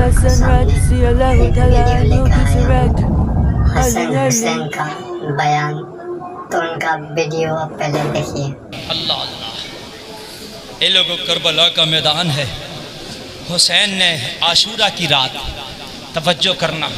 हसन रज़ियल्लाहु तआला अन्हु की सूरत हुसैन का बयान तो उनका वीडियो आप पहले देखिए। अल्लाह अल्लाह। ये लोगों करबला का मैदान है। हुसैन ने आशूरा की रात, तवज्जो करना,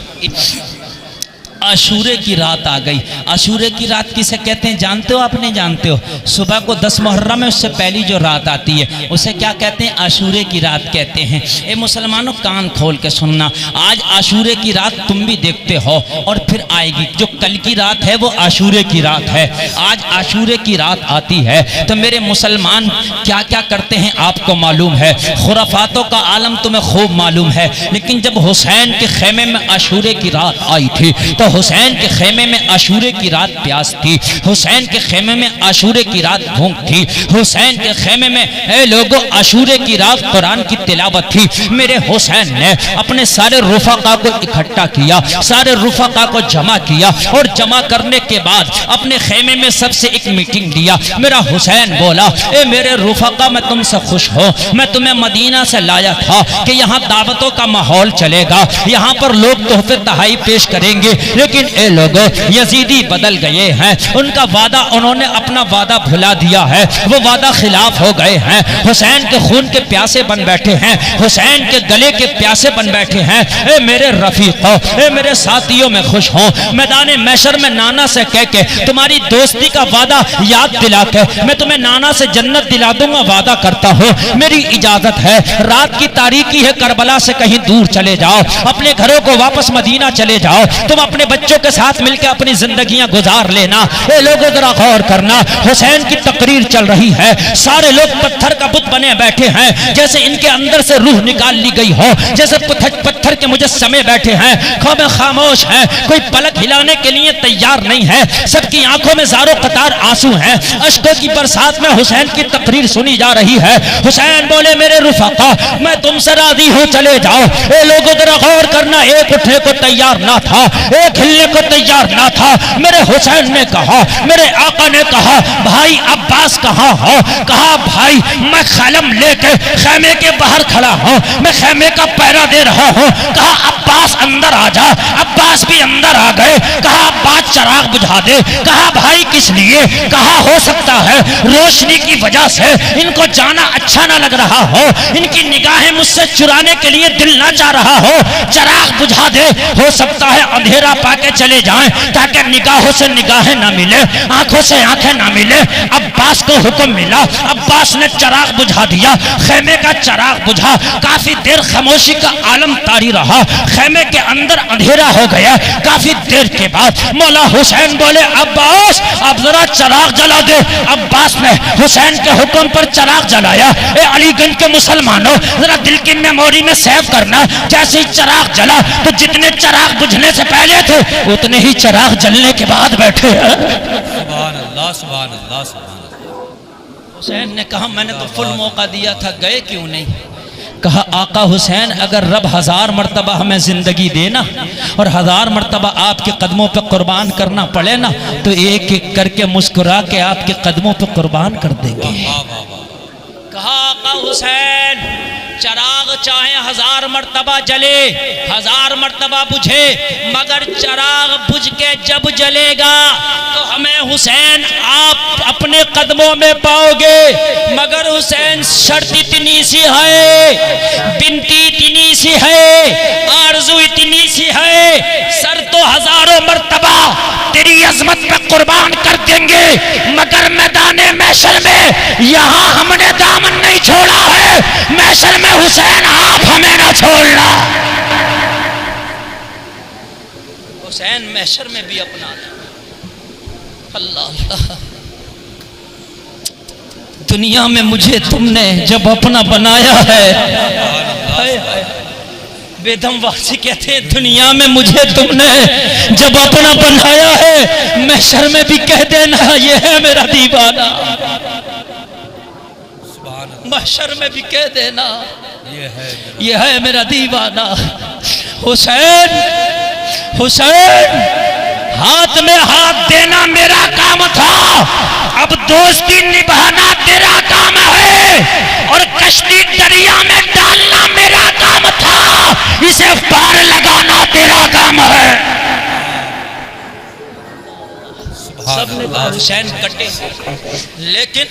आशूरे की रात आ गई। आशूरे की रात किसे कहते हैं जानते हो? आप नहीं जानते हो? सुबह को 10 मुहर्रम में उससे पहली जो रात आती है उसे क्या कहते हैं? आशूरे की रात कहते हैं। ए मुसलमानों, कान खोल के सुनना, आज आशूरे की रात तुम भी देखते हो और फिर आएगी। जो कल की रात है वो आशूरे की रात है, आज आशूरे की रात आती है। तो मेरे मुसलमान क्या क्या करते हैं आपको मालूम है, खुराफातों का आलम तुम्हें खूब मालूम है। लेकिन जब हुसैन के खेमे में आशूरे की रात आई थी तो हुसैन के खेमे में आशूरे की रात प्यास थी, हुसैन के खेमे में आशूरे की रात भूख थी, हुसैन के खेमे में ए लोगों आशूरे की रात कुरान की तिलावत थी। मेरे हुसैन ने अपने सारे रुफाका को इकट्ठा किया, सारे रुफाका को जमा किया और जमा करने के बाद अपने खेमे में सबसे एक मीटिंग लिया। मेरा हुसैन बोला, ए मेरे रुफाका, मैं तुमसे खुश हूँ, मैं तुम्हें मदीना से लाया था कि यहाँ दावतों का माहौल चलेगा, यहाँ पर लोग तोहफे तहाई पेश करेंगे। लेकिन ए लोगों यजीदी बदल गए हैं, उनका वादा, उन्होंने अपना वादा भुला दिया है, वो वादा खिलाफ हो गए हैं। हुसैन के खून के प्यासे बन बैठे हैं, हुसैन के गले के प्यासे बन बैठे हैं। ए मेरे रफीकों, ए मेरे साथियों, मैं खुश हूँ। मैदान महशर में नाना से कह के तुम्हारी दोस्ती का वादा याद दिला के मैं तुम्हें नाना से जन्नत दिला दूंगा, वादा करता हूँ। मेरी इजाजत है, रात की तारीकी है, करबला से कहीं दूर चले जाओ, अपने घरों को वापस मदीना चले जाओ, तुम अपने बच्चों के साथ मिलकर अपनी जिंदगियां गुजार लेना। ये लोगों जरा गौर करना, हुसैन की तकरीर चल रही है, सारे लोग पत्थर का बुत बने बैठे हैं, जैसे इनके अंदर से रूह निकाल ली गई हो, जैसे पत्थर के मुजस्समे बैठे हैं, खामोश हैं, कोई पलक हिलाने के लिए तैयार नहीं है, सबकी आंखों में ज़ारो कतार आंसू हैं, अश्कों की बरसात में हुसैन की तकरीर सुनी जा रही है। हुसैन बोले, मेरे रुफाका, मैं तुमसे राजी हूँ, चले जाओ। ये लोगों जरा गौर करना, एक उठने को तैयार ना था, एक हिलने को तैयार ना था। मेरे हुसैन ने कहा, मेरे आका ने कहा, भाई अब्बास कहाँ हो? कहा, भाई मैं खलम लेके खेमे के बाहर खड़ा हूँ, मैं खेमे का पहरा दे रहा हूँ। कहा, अब्बास अंदर आ जा। अब्बास भी अंदर आ गए। कहा, अब्बास चराग बुझा दे। कहा, भाई किस लिए? कहा, हो सकता है रोशनी की वजह से इनको जाना अच्छा ना लग रहा हो, इनकी निगाहें मुझसे चुराने के लिए दिल ना चाह रहा हो, चराग बुझा दे, हो सकता है अंधेरा पाके चले जाएं ताकि निगाहों से निगाहें ना मिले, आंखों से आंखें ना मिले। अब्बास को हुक्म मिला, अब्बास ने चराग बुझा दिया, खेमे का चराग बुझा। काफी देर खामोशी का आलम तारी रहा, खेमे के अंदर अंधेरा हो गया। काफी देर के बाद मौला हुसैन बोले, अब्बास अब जरा चराग जला दे। अब्बास ने हुसैन के हुक्म पर चराग जलाया। ए अलीगंज के मुसलमानों, जरा दिल की मेमोरी में सेव करना, जैसे ही चराग जला तो जितने चराग बुझने से पहले थे उतने ही चराग जलने के बाद बैठे हैं। सुभान अल्लाह, सुभान अल्लाह, सुभान अल्लाह। हुसैन ने कहा, मैंने तो फुल मौका दिया था, गए क्यों नहीं? कहा, आका हुसैन, अगर रब 1000 मरतबा हमें जिंदगी देना और 1000 मरतबा आपके कदमों पे कुर्बान करना पड़े ना, तो एक एक करके मुस्कुरा के आपके कदमों पे कुर्बान कर देंगे। कहा, आका हुसैन, चराग चाहे 1000 मरतबा जले, 1000 मरतबा बुझे, मगर चराग बुझ के जब जलेगा तो हमें हुसैन आप अपने कदमों में पाओगे। मगर हुसैन शर्त इतनी सी है, बिनती इतनी सी है, आरज़ू इतनी सी है, सर तो 1000 मरतबा तेरी अजमत पे कुर्बान कर देंगे, मगर मैदाने महशर में यहाँ हमने दामन नहीं छोड़ा है, महशर में हुसैन आप हमें ना छोड़ना। हुसैन महशर में भी अपना अल्लाह। दुनिया में मुझे तुमने जब अपना बनाया है, बेदम वासी कहते हैं, दुनिया में मुझे तुमने जब अपना बनाया है, महशर में भी कह देना ये है मेरा दीवाना। महशर में भी कह देना ये है मेरा दीवाना। हुसैन, हुसैन, हाथ में हाथ देना मेरा काम था, अब दोस्ती निभाना तेरा काम है, और कश्ती दरिया में डालना मेरा काम था, इसे और हुसैन कटे, लेकिन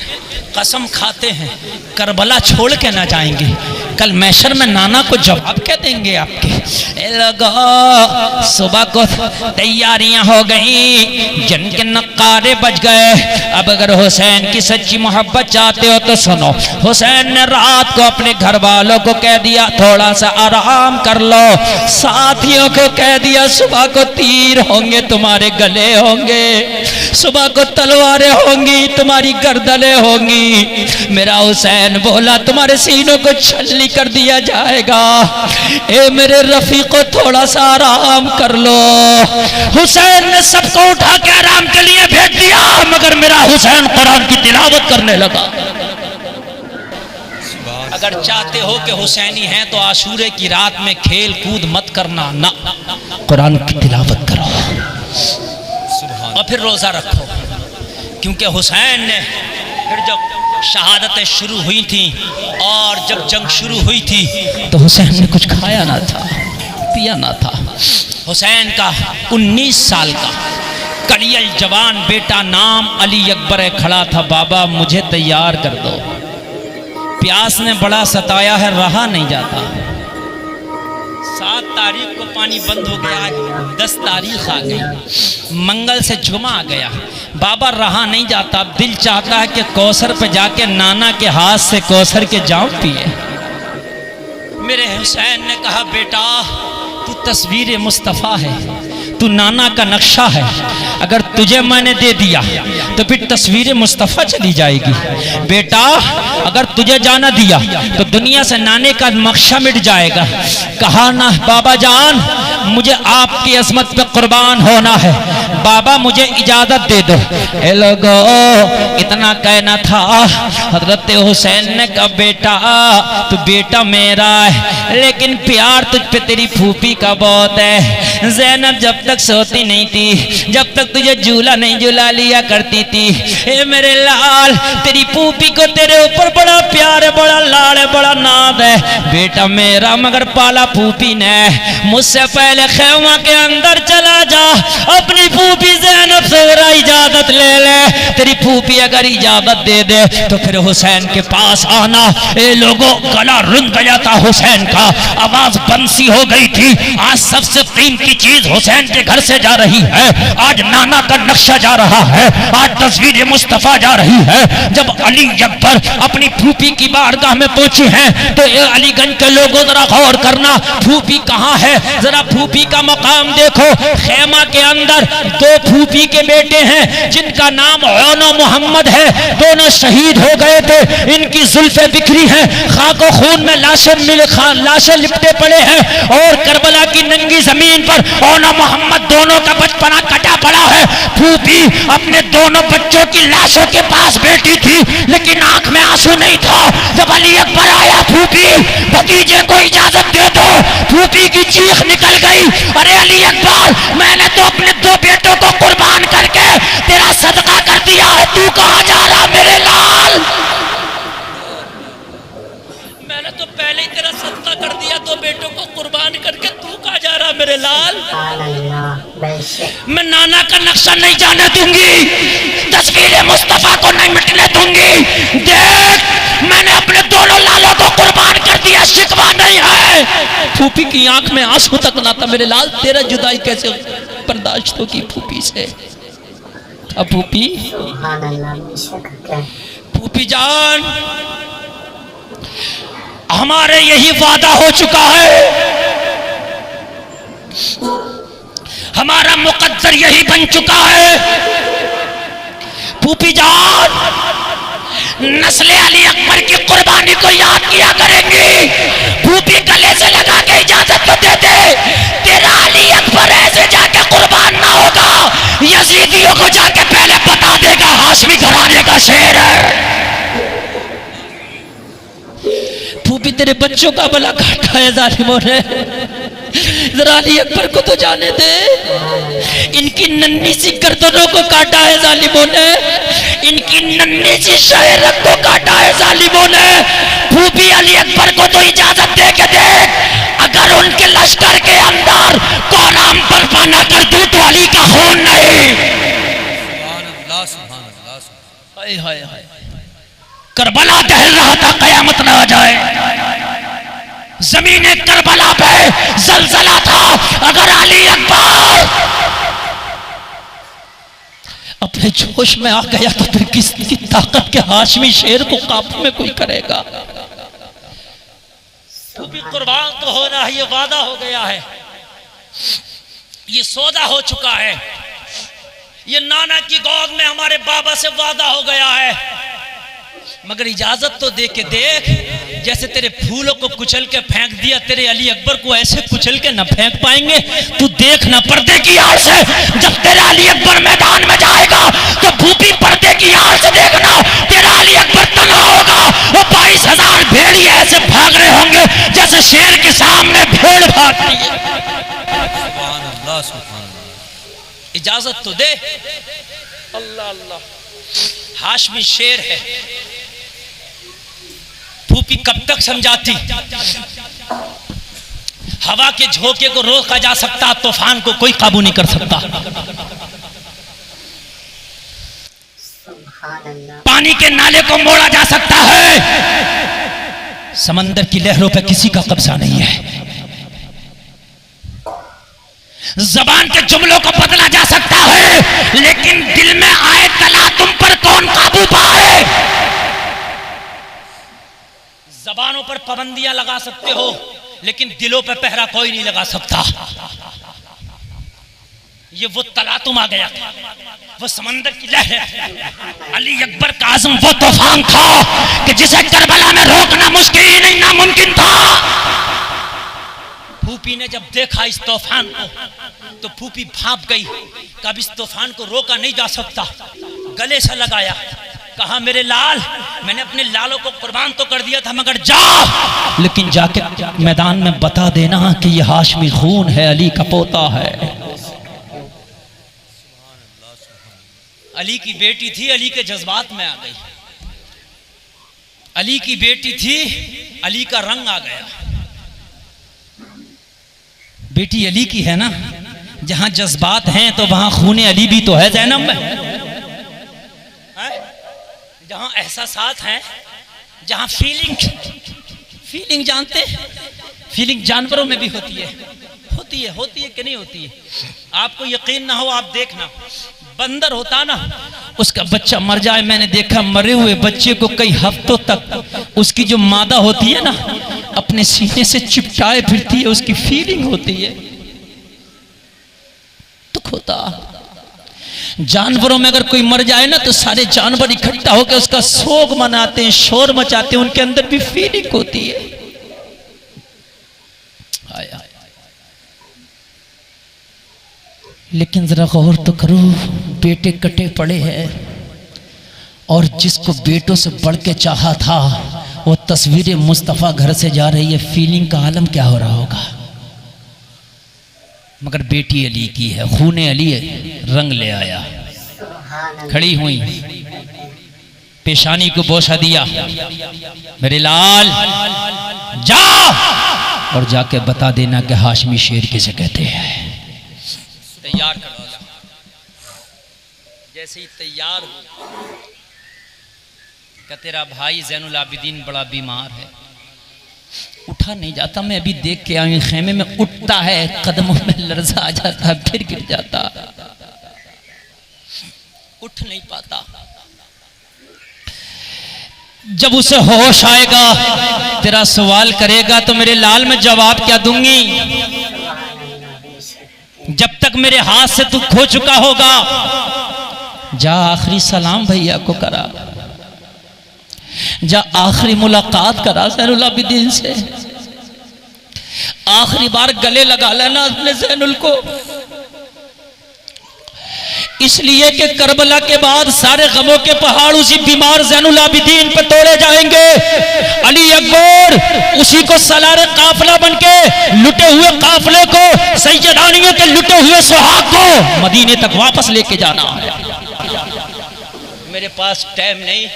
कसम खाते हैं करबला छोड़ के ना जाएंगे। कल मैशर में नाना को जवाब क्या देंगे आपके। ए लोगो, सुबह को तैयारियां हो गई, जन के नक्कारे बज गए। अब अगर हुसैन की सच्ची मोहब्बत चाहते हो तो सुनो, हुसैन ने रात को अपने घर वालों को कह दिया थोड़ा सा आराम कर लो, साथियों को कह दिया सुबह को तीर होंगे तुम्हारे गले होंगे, सुबह को तलवारें होंगी तुम्हारी गर्दनें होंगी। मेरा हुसैन बोला तुम्हारे सीनों को छलनी कर दिया जाएगा, ए मेरे रफीको थोड़ा सा आराम कर लो। हुसैन ने सबको उठा के आराम के लिए भेज दिया, मगर मेरा हुसैन कुरान की तिलावत करने लगा। अगर चाहते हो कि हुसैनी हैं तो आशूरे की रात में खेल कूद मत करना, ना, कुरान की तिलावत करो और फिर रोजा रखो। क्योंकि हुसैन ने फिर जब शहादतें शुरू हुई थी और जब जंग शुरू हुई थी तो हुसैन ने कुछ खाया ना था, पिया ना था। हुसैन का 19 साल का कलियल जवान बेटा नाम अली अकबर खड़ा था, बाबा मुझे तैयार कर दो, प्यास ने बड़ा सताया है, रहा नहीं जाता। 7 तारीख को पानी बंद हो गया, 10 तारीख आ गई, मंगल से जुमा आ गया, बाबा रहा नहीं जाता। दिल चाहता है कि कौसर पे जाके नाना के हाथ से कौसर के जाम पिए। मेरे हुसैन ने कहा बेटा तू तस्वीर मुस्तफ़ा है, तू नाना का नक्शा है, अगर तुझे मैंने दे दिया तो फिर तस्वीर मुस्तफ़ा चली जाएगी। बेटा अगर तुझे जाना दिया तो दुनिया से नाने का नक्शा मिट जाएगा। कहा ना बाबा जान मुझे आपकी अजमत पे कुर्बान होना है, बाबा मुझे इजाजत दे दो। ए लोगो इतना कहना था, हजरत हुसैन ने कहा बेटा तू बेटा मेरा है, लेकिन प्यार तुझ पे तेरी फूफी का बहुत है। ज़ैनब जब तक सोती नहीं थी, जब तक तुझे झूला नहीं झूला लिया करती थी। ए मेरे लाल तेरी फूफी को तेरे ऊपर बड़ा प्यार है, बड़ा लाड़ है, बड़ा नाद है बेटा मेरा, मगर पाला फूफी ने। मुझसे पहले खेमा के अंदर चला जा, अपनी फूफी ज़ैनब से जरा इजाजत ले ले, तेरी फूफी अगर इजाजत दे दे तो फिर हुसैन के पास आना। ए लोगों गला रुंध गया था हुसैन का, आवाज बंसी हो गई थी। आज सबसे कीमती चीज हुसैन के घर से जा रही है, आज नाना का नक्शा जा रहा है, आज तस्वीर मुस्तफा जा रही है। जब अली अकबर अपनी फूफी की बारगाह में पहुंचे हैं तो अलीगंज के लोगों जरा गौर करना, फूफी कहाँ है, जरा फूफी का मकाम देखो। खेमा के अंदर 2 फूफी के बेटे हैं जिनका नाम ओनो मोहम्मद है, दोनों शहीद हो गए थे, इनकी जुल्फे बिखरी हैं, खाको खून में लाशें लिपटे पड़े हैं और करबला की नंगी जमीन पर ओनो मोहम्मद दोनों का बचपना कटा पड़ा है। फूफी अपने दोनों बच्चों की लाशों के पास बैठी थी, लेकिन आंख में आंसू नहीं था। जब अली अकबर आया, फूफी भतीजे को इजाजत दे दो, फूफी की चीख निकल गई, अरे अली अकबर मैंने तो अपने 2 बेटों को कुर्बान करके तेरा सदका कर दिया है, तू कहाँ जा रहा मेरे लाल। मैंने तो पहले ही तेरा सदका कर दिया, 2 बेटों को कुर्बान करके, तू कहाँ जा रहा मेरे लाल। मैं नाना का नक्शा नहीं जाने दूंगी, तस्वीर मुस्तफा को नहीं मिटने दूंगी। देख मैंने अपने दोनों लालों को कुर्बान कर दिया, शिकवा नहीं है। फूफी की आंख में आंसू तक ना था मेरे लाल, तेरा जुदाई कैसे बर्दाश्त होगी फूफी से। अब फूफी जान हमारे यही वादा हो चुका है, हमारा मुकद्दर यही बन चुका है। फूफी जान नस्ले अली अकबर की कुर्बानी को याद किया करेंगी। फूफी गले से लगा के इजाजत तो दे दे, तेरा अली अकबर ऐसे जाके कुर्बान ना होगा, यजीदियों को जाके पहले बता देगा हाशमी घराने का शेर है। फूफी तेरे बच्चों का भला काटा है जालिमों ने, जरा अली अकबर को तो जाने दे, इनकी नन्ही सी गर्दनों को काटा है जालिमों ने, इनकी नन्ही सी शहरत को काटा है जालिमों ने। फूफी अली अकबर को तो इजाजत दे के देख, अगर उनके लश्कर के अंदर कोराम बर्पा न कर दूं तो अली का खून नहीं। हाय हाय हाय, करबला दहल रहा था कयामत ना आ जाए। जमीन करबला पे जलजला था, अगर अली अकबर अपने जोश में आ गया तो फिर किसकी ताकत के हाशमी शेर को काबू में कोई करेगा। तू भी कुर्बान तो होना है, ये वादा हो गया है, ये सौदा हो चुका है, ये नाना की गोद में हमारे बाबा से वादा हो गया है। मगर इजाजत तो दे के देख, जैसे तेरे फूलों को कुचल के फेंक दिया, तेरे अली अकबर को ऐसे कुचल के न फेंक पाएंगे। तू देखना पर्दे की आड़ से, जब तेरा अली अकबर मैदान में जाएगा तो भूपी पर्दे की आड़ से देखना, तेरा अली अकबर तन्हा होगा, वो 22,000 भेड़िए ऐसे भाग रहे होंगे जैसे शेर के सामने भेड़ भागती है। सुभान अल्लाह, सुभान अल्लाह। इजाजत तो दे। अल्लाह अल्लाह, हाशमी शेर है। फूफी कब तक समझाती? हवा के झोंके को रोका जा सकता, तूफान को कोई काबू नहीं कर सकता। पानी के नाले को मोड़ा जा सकता है, समंदर की लहरों पर किसी का कब्जा नहीं है। जबान के जुमलों को बदला जा सकता है, लेकिन दिल में आए तला तुम पर कौन काबू पाए। जबानों पर पाबंदियां लगा सकते हो, लेकिन दिलों पर पहरा कोई नहीं लगा सकता। ये वो तला तुम आ गया था, वो समंदर की लहर। अली अकबर का आज़म वो तूफान था कि जिसे करबला में रोकना मुश्किल ही नहीं, नामुमकिन था। फूफी ने जब देखा इस तूफान को तो फूफी भाप गई, कब इस तूफान को रोका नहीं जा सकता। गले से लगाया, कहा मेरे लाल, मैंने अपने लालों को कुर्बान तो कर दिया था, मगर जा, लेकिन जाके मैदान में बता देना कि ये हाशमी खून है, अली का पोता है। अली की बेटी थी, अली के जज्बात में आ गई। अली की बेटी थी, अली का रंग आ गया। बेटी अली की है ना, जहां जज्बात हैं तो वहां खून अली भी तो है ज़ैनब में। जहां एहसासात हैं, जहां फीलिंग जानते, फीलिंग जानवरों में भी होती है कि नहीं होती है। आपको यकीन ना हो, आप देखना, बंदर होता ना, उसका बच्चा मर जाए, मैंने देखा मरे हुए बच्चे को कई हफ्तों तक उसकी जो मादा होती है ना, अपने सीने से चिपटाए फिरती है, उसकी फीलिंग होती है, दुख होता। जानवरों में अगर कोई मर जाए ना तो सारे जानवर इकट्ठा होकर उसका शोक मनाते हैं, शोर मचाते हैं, उनके अंदर भी फीलिंग होती है। लेकिन जरा गौर तो करो, बेटे कटे पड़े हैं, और जिसको बेटों से बढ़ के चाहा था वो तस्वीर मुस्तफ़ा घर से जा रही है, फीलिंग का आलम क्या हो रहा होगा। मगर बेटी अली की है, खूने अली रंग ले आया। खड़ी हुई, पेशानी को बोसा दिया, मेरे लाल जा और जाके बता देना कि हाशमी शेर किसे कहते हैं। तैयार कर दिया। जैसे ही तैयार हो, क्या तेरा भाई ज़ैनुल आबिदीन बड़ा बीमार है, उठा नहीं जाता। मैं अभी देख के आई, खेमे में उठता है, कदमों में लर्जा आ जाता, फिर गिर जाता, उठ नहीं पाता। जब उसे होश आएगा, तेरा सवाल करेगा तो मेरे लाल मैं जवाब क्या दूंगी। जब तक मेरे हाथ से तू खो चुका होगा, जा आखिरी सलाम भैया को करा, जा आखिरी मुलाकात करा ज़ैनुल आबिदीन से, आखिरी बार गले लगा लेना अपने ज़ैनुल को। इसलिए कि करबला के बाद सारे गमों के पहाड़ उसी बीमार ज़ैनुल आबिदीन पे तोड़े जाएंगे। अली अकबर उसी को सलार काफिला बनके लुटे हुए काफिले को, सैयदानियों के लुटे हुए सुहाग को मदीने तक वापस लेके जाना है। मेरे पास टाइम नहीं,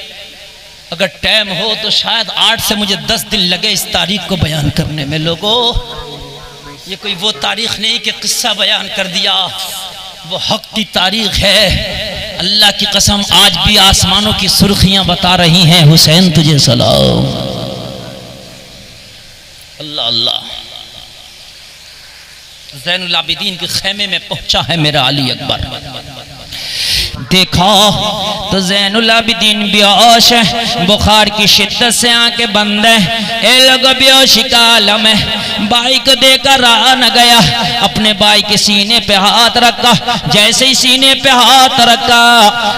अगर टाइम हो तो शायद 8 से मुझे 10 दिन लगे इस तारीख को बयान करने में। लोगों, ये कोई वो तारीख नहीं कि किस्सा बयान कर दिया, वो हक की तारीख है। अल्लाह की कसम आज भी आसमानों की सुर्खियां बता रही हैं हुसैन तुझे सलाम। अल्लाह अल्लाह। ज़ैनुल आबिदीन के खेमे में पहुंचा है मेरा अली अकबर। देखा तो ज़ैनुल आबिदीन बेहोश है, बुखार की शिद्दत से आंखें बंद है। ए लोगों बेहोशी का आलम है। भाई को देखकर रहा न गया, अपने भाई के सीने पे हाथ रखा। जैसे ही सीने पे हाथ रखा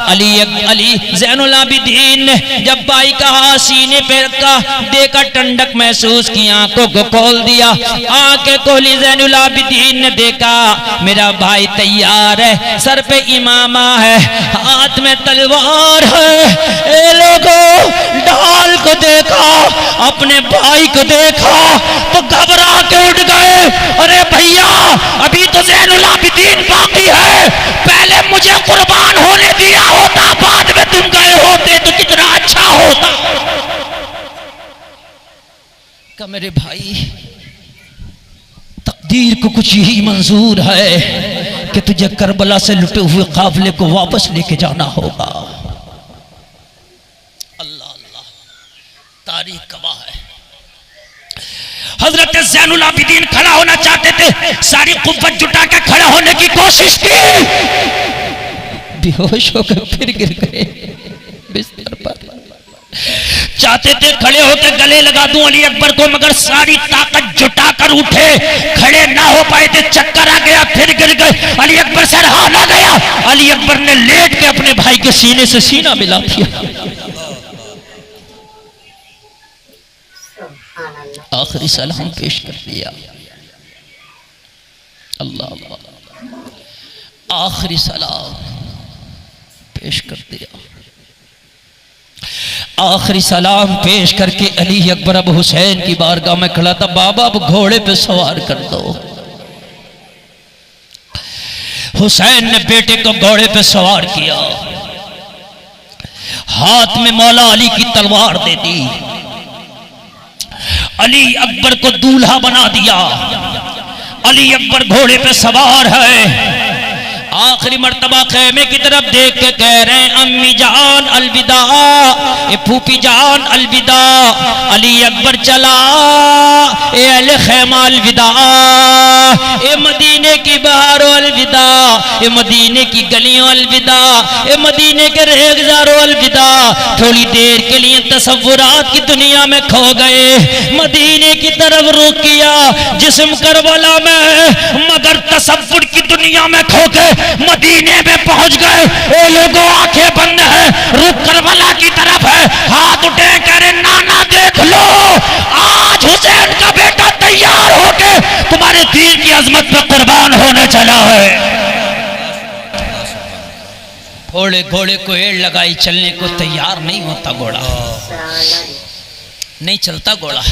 अली ज़ैनुल आबिदीन ने जब भाई का हाथ सीने पे रखा, देखा ठंडक महसूस की, आंखों को खोल दिया। आंखें खोली ज़ैनुल आबिदीन ने देखा मेरा भाई तैयार है, सर पे इमामा है, हाथ में तलवार है। ए लोगों ढाल को देखा, अपने भाई को देखा तो घबरा के उठ गए। अरे भैया अभी तो ज़ैनुल आबिदीन बाकी है, पहले मुझे कुर्बान होने दिया होता, बाद में तुम गए होते तो कितना अच्छा होता। का मेरे भाई तकदीर को कुछ यही मंजूर है कि तुझे करबला से लुटे हुए काफिले को वापस लेके जाना होगा। अल्लाह अल्लाह, तारीख गवाह है। हजरत ज़ैनुल आबिदीन खड़ा होना चाहते थे, सारी कुव्वत जुटा के खड़ा होने की कोशिश की, बेहोश होकर फिर गिर गए बिस्तर पर। चाहते थे खड़े होकर गले लगा दूं अली अकबर को, मगर सारी ताकत जुटा कर उठे, खड़े ना हो पाए थे, चक्कर आ गया, फिर गिर गए। अली अकबर से रहा ना गया, अली अकबर ने लेट के अपने भाई के सीने से सीना मिला दिया। आखिरी सलाम पेश कर दिया। अल्लाह अल्लाह, आखिरी सलाम पेश कर दिया। आखिरी सलाम पेश करके अली अकबर अब हुसैन की बारगाह में खड़ा था। बाबा अब घोड़े पे सवार कर दो। हुसैन ने बेटे को घोड़े पे सवार किया, हाथ में मौला अली की तलवार दे दी, अली अकबर को दूल्हा बना दिया। अली अकबर घोड़े पे सवार है, आखिरी मर्तबा खेमे की तरफ देख के कह रहे हैं अम्मी जान अलविदा, ए फूफी जान अलविदा। अली अकबर चला, ए अहले खेमा अलविदा, ए मदीने की बहारों अलविदा, ए मदीने की गलियों अलविदा, ए मदीने के रेगजारों अलविदा। थोड़ी देर के लिए तसव्वुरात की दुनिया में खो गए, मदीने की तरफ रुख किया, जिस्म करबला में, मगर तसव्वुर की दुनिया में खो के मदीने में पहुंच गए। ओ लोगों आंखें बंद है, रुख करबला की तरफ है, हाथ उठे कह रहे नाना देख लो, आज हुसैन का बेटा तैयार होके तुम्हारे दीन की अजमत पे कुर्बान होने चला है। घोड़े घोड़े को एड़ लगाई, चलने को तैयार नहीं होता घोड़ा, नहीं चलता घोड़ा।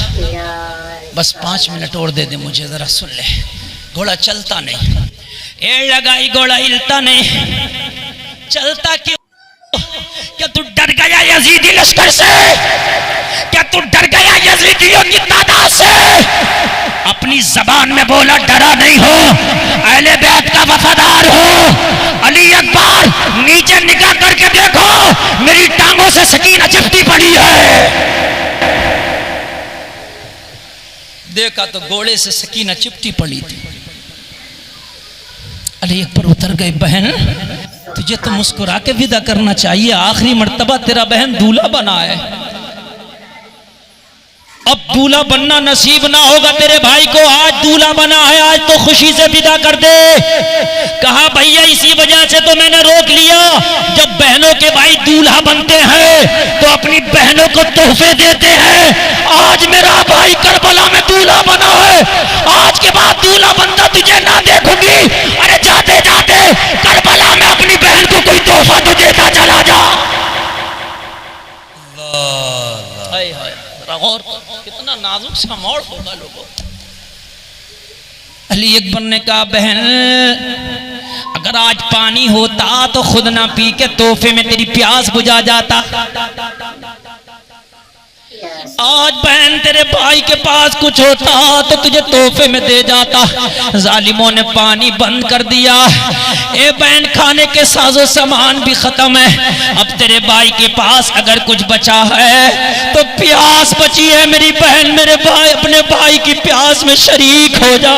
बस 5 मिनट और दे दे मुझे, जरा सुन ले। घोड़ा चलता नहीं, एड़ लगाई, घोड़ा हिलता नहीं, चलता क्यों? क्या तू डर गया यजीदी लश्कर से? क्या तू डर गया यजीदियों की तादाद से? अपनी जबान में बोला डरा नहीं हो, अहले बैत का वफादार हो। अली अकबर नीचे निगाह करके देखो, मेरी टांगों से सकीना चिपटी पड़ी है। देखा तो घोड़े से सकीना चिपटी पड़ी थी। अली अकबर उतर गए। बहन तुझे तो मुस्कुरा के विदा करना चाहिए, आखिरी मर्तबा तेरा बहन दूल्हा बना है, अब दूल्हा बनना नसीब ना होगा तेरे भाई को। आज दूल्हा बना है, आज तो खुशी से विदा कर दे। कहा भैया इसी वजह से तो मैंने रोक लिया, जब बहनों के भाई दूल्हा बनते हैं तो अपनी बहनों को तोहफे देते हैं। आज मेरा भाई करबला में दूल्हा बना है, आज के बाद दूल्हा बनता तुझे ना देखूंगी। अरे जाते जाते करबला में अपनी बहन को कोई तोहफा तो देता चला जा। और कितना नाजुक सा मोड़ होगा लोगों। अली अकबर ने कहा बहन अगर आज पानी होता तो खुद ना पी के तोहफे में तेरी प्यास बुझा जाता। आज बहन तेरे भाई के पास कुछ होता तो तुझे तोहफे में दे जाता, जालिमों ने पानी बंद कर दिया। ए बहन खाने के साजो सामान भी खत्म है, अब तेरे भाई के पास अगर कुछ बचा है तो प्यास बची है मेरी बहन, मेरे भाई अपने भाई की प्यास में शरीक हो जा।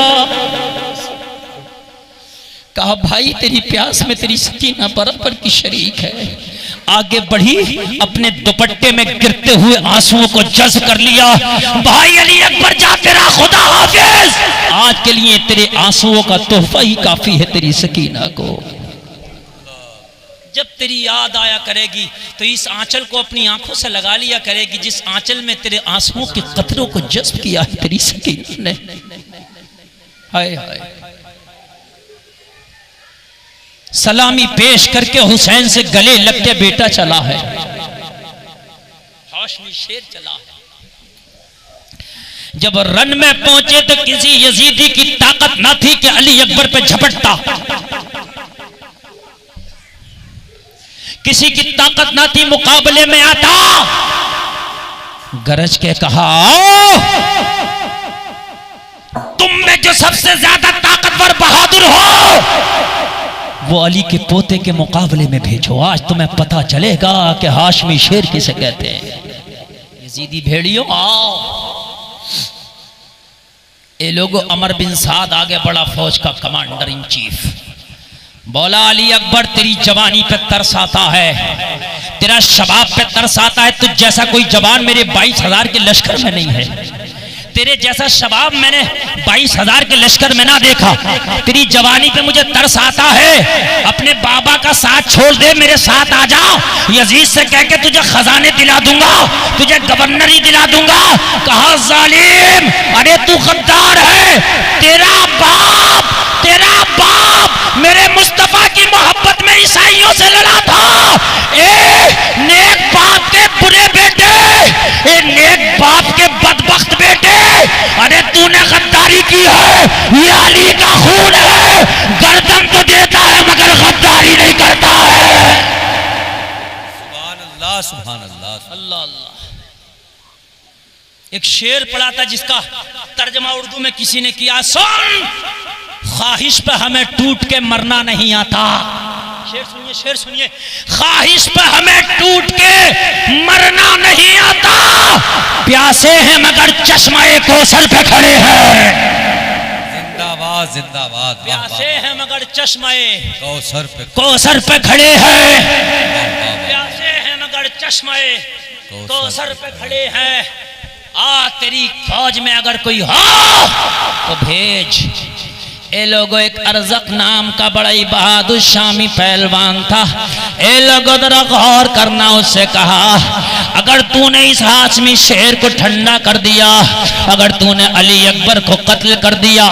कहा भाई तेरी प्यास में तेरी सकीना बराबर की शरीक है। आगे बढ़ी, अपने दुपट्टे में गिरते हुए आंसुओं को जज़्ब कर लिया। भाई अली अकबर जा, तेरा खुदा हाफिज, आज के लिए तेरे आंसुओं का तोहफा ही काफी है तेरी सकीना को। जब तेरी याद आया करेगी तो इस आंचल को अपनी आंखों से लगा लिया करेगी जिस आंचल में तेरे आंसुओं के कतरों को जज़्ब किया है तेरी सकीना ने। हाय हाय। सलामी पेश करके हुसैन से गले लग के बेटा चला है, हाशमी शेर चला है। जब रन में पहुंचे तो किसी यजीदी की ताकत ना थी कि अली अकबर पे झपटता, किसी की ताकत ना थी मुकाबले में आता। गरज के कहा तुम में जो सबसे ज्यादा ताकतवर बहादुर हो वो अली के पोते के मुकाबले में भेजो, आज तुम्हें पता चलेगा कि हाशमी शेर किसे कहते हैं। यजीदी भेड़ियों आओ। ये लोगों अमर बिन साद आगे बड़ा फौज का कमांडर इन चीफ, बोला अली अकबर तेरी जवानी पे तरस आता है, तेरा शबाब पे तरस आता है। तुझ जैसा कोई जवान मेरे 22,000 के लश्कर में नहीं है, तेरे जैसा शबाब मैंने 22,000 के लश्कर में ना देखा। तेरी जवानी पे मुझे तरस आता है, अपने बाबा का साथ छोड़ दे, मेरे साथ आ जा। यजीद से कह के तुझे खजाने दिला दूंगा, तुझे गवर्नरी दिला दूंगा। कहा जालिम, अरे तू गद्दार है, तेरा बाप मेरे मुस्तफा की मोहब्बत में ईसाइयों से लड़ा था। ए नेक बाप के बुरे बेटे, ए नेक बाप के बदबख्त बेटे, अरे तूने गद्दारी की है, ये अली का खून है, गर्दन तो देता है मगर गद्दारी नहीं करता है। सुभान अल्लाह, सुभान अल्लाह, अल्लाह अल्लाह। एक शेर पढ़ा था जिसका तर्जमा उर्दू में किसी ने किया, सुन ख्वाहिश पे हमें टूट के मरना नहीं आता। शेर सुनिए, शेर सुनिए। ख्वाहिश पे हमें टूट के मरना नहीं आता, प्यासे हैं मगर चश्मा-ए कौसर पे खड़े हैं। जिंदाबाद जिंदाबाद। प्यासे हैं मगर चश्मा-ए कौसर पे खड़े हैं। प्यासे हैं मगर चश्मा-ए कौसर पे खड़े हैं। आ तेरी फौज में अगर कोई हो तो भेज। ए लोगों एक अरज़क नाम का बड़ा ही बहादुर शामी पहलवान था। ए लोगों जरा गौर करना, उससे कहा अगर तूने इस हाशमी शेर को ठंडा कर दिया, अगर तूने अली अकबर को कत्ल कर दिया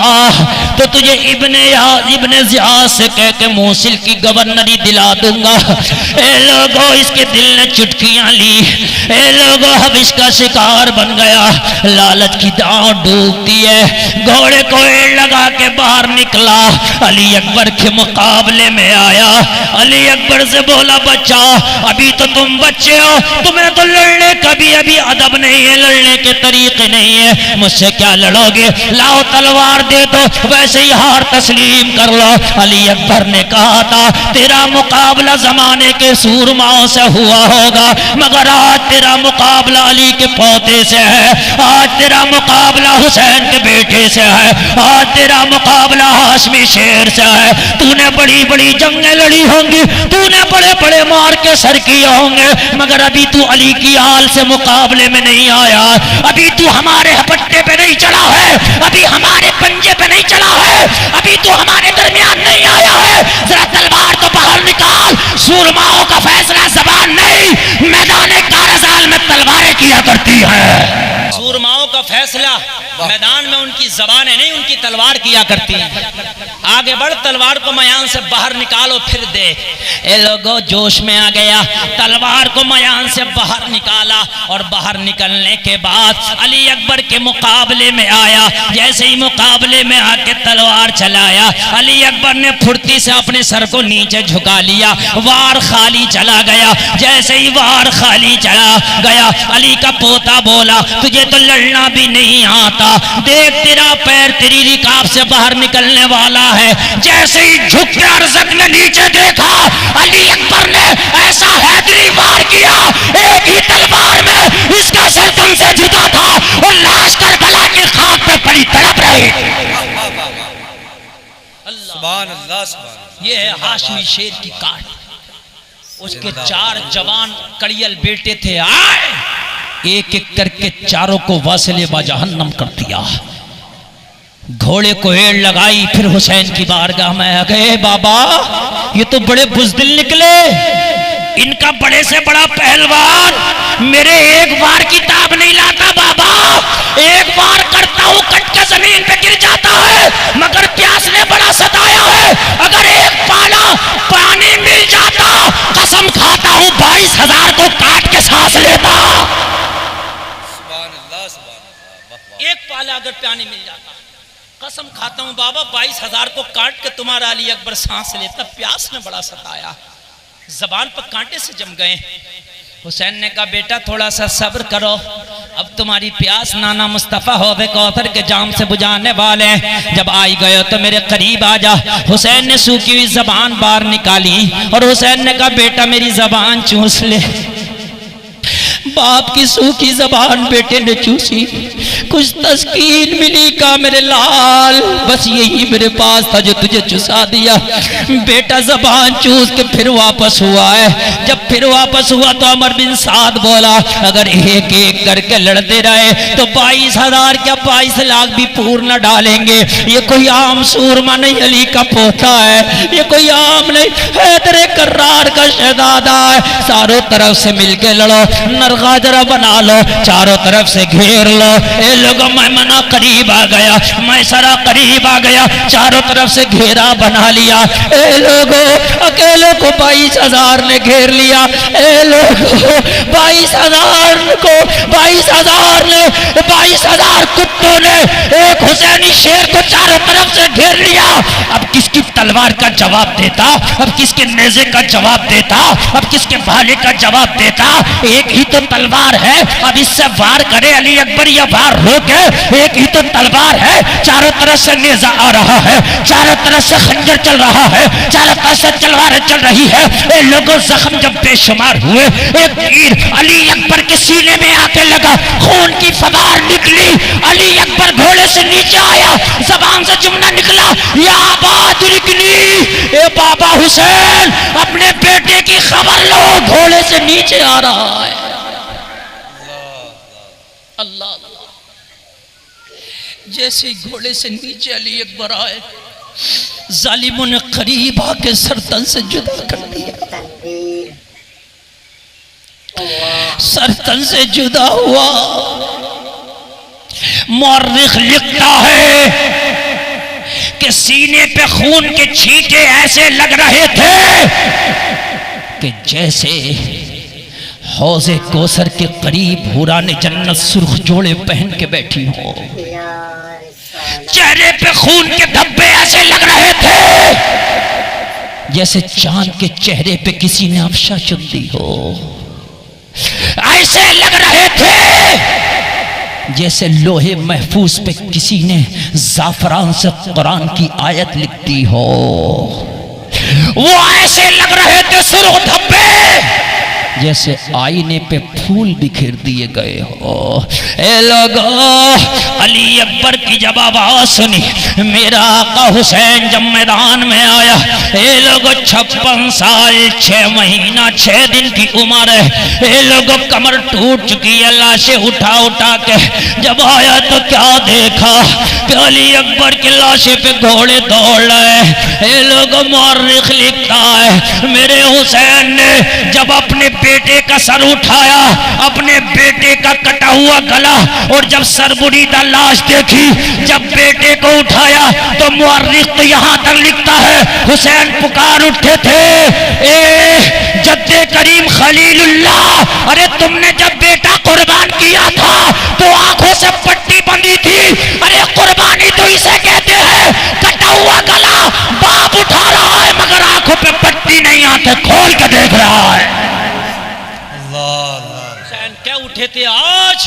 तो तुझे इब्ने ज़ियाद से कह के मूसिल की गवर्नरी दिला दूंगा। ए लोगों इसके दिल ने चुटकियां ली। ए लोगों हविश का शिकार बन गया, लालच की दांव डूबती है। घोड़े को एड़ लगा के बाहर निकला, अली अकबर के मुकाबले में आया। अली अकबर से बोला बच्चा अभी तो तुम बच्चे हो, तुम्हें तो लड़ने का भी अभी अदब नहीं है, लड़ने के तरीके नहीं है, मुझसे क्या लड़ोगे? लाओ तलवार दे दो, वैसे ही हार तस्लीम कर लो। अली अकबर ने कहा था तेरा मुकाबला जमाने के सूरमाओं से हुआ होगा, मगर आज तेरा मुकाबला अली के पोते से है, आज तेरा मुकाबला हुसैन के बेटे से है, आज तेरा मुकाबला हाशमी शेर से है। तूने बड़ी बड़ी जंगें लड़ी होंगी, तूने बड़े बड़े मार के सर किए होंगे, मगर अभी तू अली की आल से मुकाबले में नहीं आया। अभी तू हमारे हपट्टे पे नहीं चढ़ा है, अभी हमारे पंजे पे नहीं चढ़ा है, अभी तू हमारे दरमियान नहीं आया है। जरा तलवार तो बाहर निकाल। सूरमाओं का फैसला ज़बान नहीं, मैदान कारज़ाल में तलवारें किया करती है। सूरमाओं का फैसला मैदान में उनकी जबानें नहीं, उनकी तलवार किया करती हैं। आगे बढ़, तलवार को मयान से बाहर निकालो, फिर देख। ए लोगों, जोश में आ गया, तलवार को मयान से बाहर निकाला और बाहर निकलने के बाद अली अकबर के मुकाबले में आया। जैसे ही मुकाबले में आके तलवार चलाया, अली अकबर ने फुर्ती से अपने सर को नीचे झुका लिया, वार खाली चला गया। जैसे ही वार खाली चला गया, अली का पोता बोला, तुझे तो लड़ना भी नहीं आता, देख तेरा पैर तेरी रिकाब से बाहर निकलने वाला है। जैसे ही झुक के अरज़क ने नीचे देखा, अली अकबर ने ऐसा हैदरी वार किया, एक ही तलवार में इसका सर तन से जुदा था और लाश करबला की खाक पे पड़ी तड़प रही। सुभान अल्लाह, सुभान। ये है हाशमी शेर की काट। उसके 4 जवान कड़ियल बेटे थे, आए एक एक करके चारों को वासिले बा जहन्नम कर दिया। घोड़े को एड़ लगाई, फिर हुसैन की बारगाह में आ गए। बाबा, ये तो बड़े बुज़दिल निकले, इनका बड़े से बड़ा पहलवान मेरे एक बार की ताब नहीं लाता। बाबा, एक बार करता हूं, कट के जमीन पे गिर जाता है, मगर प्यास ने बड़ा सताया है। अगर एक पाला पानी मिल जाता, कसम खाता हूं 22,000 को काट के सांस लेता। एक पाला अगर पानी मिल जाता, कसम खाता हूं बाबा 22,000 को काट के तुम्हारा अली अकबर सांस लेता। प्यास ने बड़ा सताया, जबान पर कांटे से जम गए। हुसैन ने कहा, बेटा थोड़ा सा सब्र करो, अब तुम्हारी प्यास नाना मुस्तफ़ा होवे कौसर के जाम से बुझाने वाले हैं। जब आई गए तो मेरे करीब आ जा। हुसैन ने सूखी हुई जबान बाहर निकाली और हुसैन ने कहा, बेटा मेरी जबान चूस ले। बाप की सूखी जबान बेटे ने चूसी, कुछ तस्कीन मिली का मेरे लाल, बस यही मेरे पास था जो तुझे चुसा दिया। बेटा जबान चूस के फिर वापस हुआ है। जब फिर वापस हुआ तो अमर बिन साद बोला, अगर एक एक करके लड़ते रहे तो 22,000 क्या 22 लाख भी पूर्ण डालेंगे। ये कोई आम सूरमा नहीं, अली का पोता है, ये कोई आम नहीं, हैदर कर्रार का शहजादा है। चारों तरफ से मिलके लड़ो, नरगाजरा बना लो, चारों तरफ से घेर लो। ए लोगों, मैमना करीब आ गया, मैसरा करीब आ गया, चारों तरफ से घेरा बना लिया। ए लोगों, अकेले को 22,000 ने घेर लिया। ए लोगों, 22,000 को 22,000 ने 22,000 कुत्तों ने एक हुसैनी शेर को चारों तरफ से घेर लिया। अब किसकी तलवार का जवाब देता, अब किसके नेज़े का जवाब देता, अब किसके भाले का जवाब देता। एक ही तो तलवार है, अब इससे वार करे अली अकबर या वार रोके। एक ही तो तलवार है, चारों तरफ से नेज़ा आ रहा है, चारों तरफ से खंजर चल रहा है, चारों तरफ से तलवारें चल रही है। ए लोगों, जख्म जब बेशुमार हुए, एक तीर अली अकबर के सीने में आके लगा, खून की फवार निकली। अली अकबर घोड़े से नीचे आया, जबान से जुमला निकला, या बात निकली, ए बाबा हुसैन अपने बेटे की खबर लो, घोड़े से नीचे आ रहा है। अल्लाह अल्लाह। जैसे ही घोड़े से नीचे अली अकबर आए, जालिमों ने करीब आके सरतन से जुदा कर दिया, सरतन से जुदा हुआ। मौर्रिख लिखता है कि सीने पे खून के छींटे ऐसे लग रहे थे कि जैसे हौज़े कौसर के करीब हुराने जन्नत सुर्ख जोड़े पहन के बैठी हो। चेहरे पे खून के धब्बे ऐसे लग रहे थे जैसे चांद के चेहरे पे किसी ने अफशा चुन दी हो। ऐसे लग रहे थे जैसे लोहे महफूज पे किसी ने जाफरान से कुरान की आयत लिख दी हो। वो ऐसे लग रहे थे सुर्ख धब्बे जैसे आईने पे फूल बिखेर दिए गए हो। ए लोगों, अली अकबर की जब आवाज सुनी, मेरा आका हुसैन जब मैदान में आया, ए लोगों 56 साल 6 महीना 6 दिन की उम्र है। ए लोगों, कमर टूट चुकी है, लाशें उठा उठा के जब आया तो क्या देखा कि अली अकबर की लाशें पे घोड़े दौड़ रहे। ए लोगों, मौर्रिख लिखता है मेरे हुसैन ने जब अपने बेटे का सर उठाया, अपने बेटे का कटा हुआ गला, और जब सरबुरीदा लाश देखी, जब बेटे को उठाया तो मुअर्रिख तो यहाँ तक लिखता है हुसैन पुकार उठे थे, ए जद्दे करीम खलीलुल्लाह, अरे तुमने जब बेटा कुर्बान किया था तो आंखों से पट्टी बंधी थी, अरे कुर्बानी तो इसे कहते हैं, कटा हुआ गला बाप उठा रहा है मगर आंखों पे पट्टी नहीं, आंखें खोल के देख रहा है। अल्लाह अल्लाह। हुसैन क्या उठे थे, आज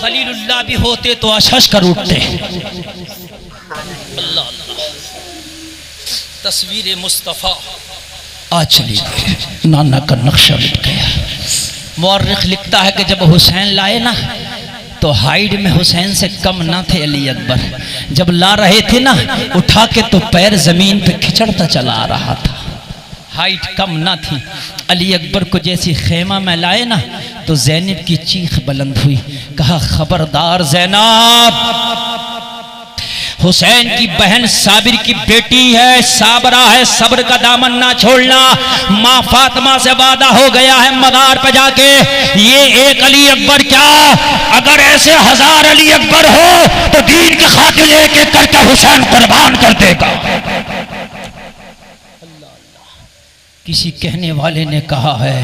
खलीलुल्लाह भी होते तो अशश कर उठते। अल्लाह अल्लाह। तस्वीर मुस्तफ़ा आज चली गई, नाना का नक्शा मिट गया। मुअर्रिख लिखता है कि जब हुसैन लाए ना तो हाइट में हुसैन से कम ना थे अली अकबर, जब ला रहे थे ना उठा के तो पैर जमीन पे खिचड़ता चला आ रहा था, हाइट कम ना थी। अली अकबर को जैसी खेमा में लाए ना तो ज़ैनब की चीख बुलंद हुई, कहा खबरदार ज़ैनब, हुसैन की बहन साबिर की बेटी है, साबरा है, सब्र का दामन ना छोड़ना। माँ फातिमा से वादा हो गया है मज़ार पे जाके, ये एक अली अकबर क्या, अगर ऐसे 1000 अली अकबर हो तो दीन की खातिर एक एक करके हुसैन कुर्बान कर देगा। किसी कहने वाले ने कहा है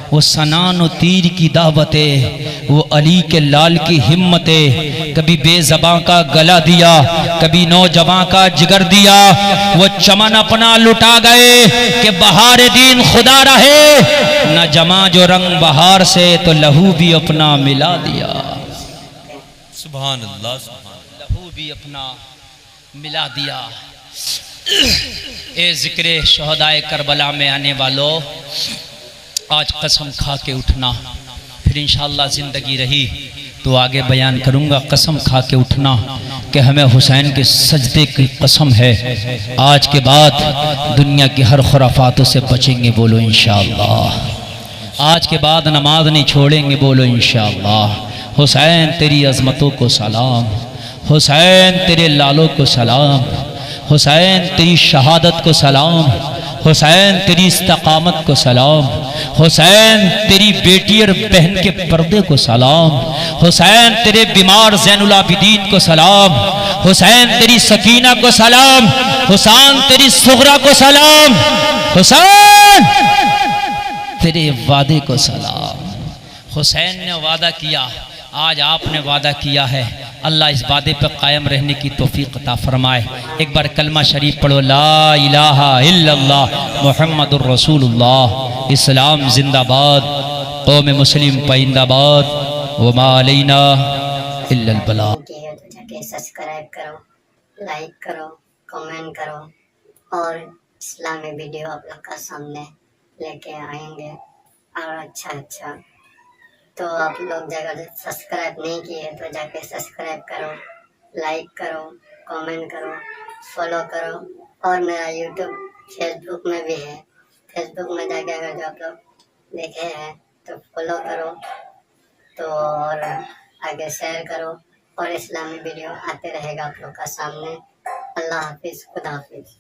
वो सनान और तीर की दावतें, वो अली के लाल की हिम्मतें, कभी बेज़बां का गला दिया, कभी नौजवान का जिगर दिया, वो चमन अपना लुटा गए कि बहार दीन खुदा रहे, न जमा जो रंग बहार से तो लहू भी अपना मिला दिया। सुभान अल्लाह सुभान। लहू भी अपना मिला दिया। ए जिक्र शहदाए करबला में आने वालों, आज कसम खा के उठना, फिर इंशाअल्लाह ज़िंदगी रही तो आगे बयान करूँगा। कसम खा के उठना कि हमें हुसैन के सजदे की कसम है, आज के बाद दुनिया की हर खुराफातों से बचेंगे, बोलो इंशाअल्लाह। आज के बाद नमाज नहीं छोड़ेंगे, बोलो इंशाअल्लाह। हुसैन तेरी अज़मतों को सलाम, हुसैन तेरे लालों को सलाम, हुसैन तेरी शहादत को सलाम, हुसैन तेरी इस्तकामत को सलाम, हुसैन तेरी बेटी और बहन के पर्दे को सलाम, हुसैन तेरे बीमार ज़ैनुल आबिदीन को सलाम, हुसैन तेरी सकीना को सलाम, हुसैन तेरी सुगरा को सलाम, हुसैन तेरे वादे को सलाम। हुसैन ने वादा किया, आज आपने वादा किया है, अल्लाह इस वादे पर कायम रहने की तौफीक अता फरमाए। एक बार कलमा शरीफ पढ़ो, ला इलाहा इल्लल्लाह मुहम्मदुर रसूलुल्लाह। इस्लाम जिंदाबाद, कौम मुस्लिम पाइंदाबाद, वमा अलैना इल्लल बला। जाके सब्सक्राइब करो, लाइक करो, कमेंट करो, और इस्लामी वीडियो आप लोग का सामने लेके आएंगे और अच्छा। तो आप लोग अगर सब्सक्राइब नहीं किए तो जाके सब्सक्राइब करो, लाइक करो, कमेंट करो, फॉलो करो। और मेरा यूट्यूब फेसबुक में भी है, फेसबुक में जाके अगर जो आप लोग देखे हैं तो फॉलो करो, तो और आगे शेयर करो, और इस्लामी वीडियो आते रहेगा आप लोग का सामने। अल्लाह हाफिज़, खुदा हाफिज़।